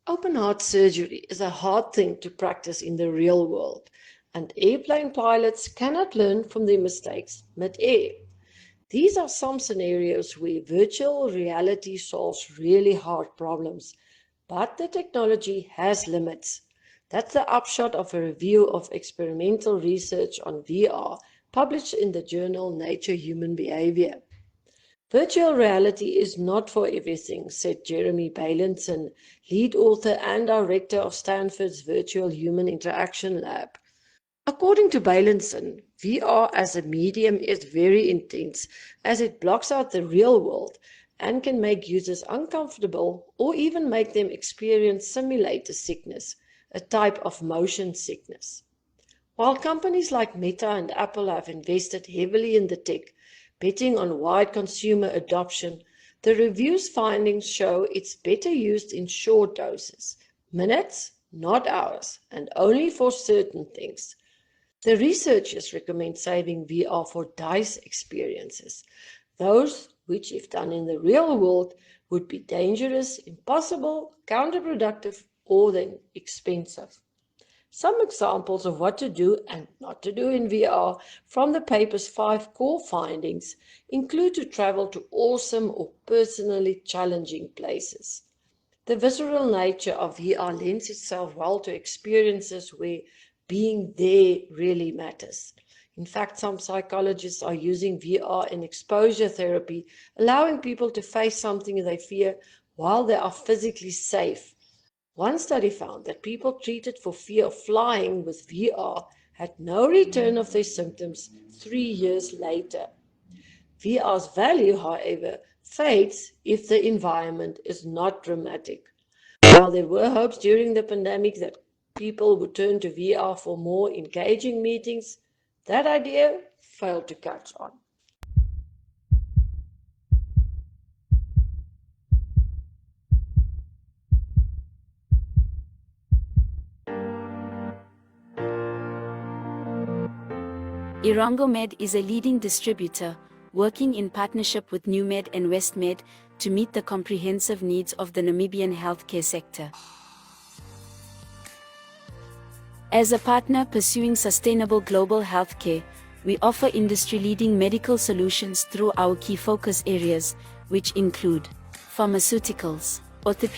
Open heart surgery is a hard thing to practice in the real world, and airplane pilots cannot learn from their mistakes mid-air. These are some scenarios where virtual reality solves really hard problems, but the technology has limits. That's the upshot of a review of experimental research on VR published in the journal Nature Human Behavior. Virtual reality is not for everything, said Jeremy Bailenson, lead author and director of Stanford's Virtual Human Interaction Lab. According to Bailenson, VR as a medium is very intense as it blocks out the real world and can make users uncomfortable or even make them experience simulator sickness, a type of motion sickness. While companies like Meta and Apple have invested heavily in the tech, betting on wide consumer adoption, the review's findings show it's better used in short doses, minutes, not hours, and only for certain things. The researchers recommend saving VR for DICE experiences, those which, if done in the real world, would be dangerous, impossible, counterproductive, or then expensive. Some examples of what to do and not to do in VR from the paper's 5 core findings include to travel to awesome or personally challenging places. The visceral nature of VR lends itself well to experiences where being there really matters. In fact, some psychologists are using VR in exposure therapy, allowing people to face something they fear while they are physically safe. One study found that people treated for fear of flying with VR had no return of their symptoms 3 years later. VR's value, however, fades if the environment is not dramatic. While there were hopes during the pandemic that people would turn to VR for more engaging meetings, that idea failed to catch on. Irongomed is a leading distributor, working in partnership with NewMed and WestMed to meet the comprehensive needs of the Namibian healthcare sector. As a partner pursuing sustainable global healthcare, we offer industry-leading medical solutions through our key focus areas, which include pharmaceuticals, orthopedics,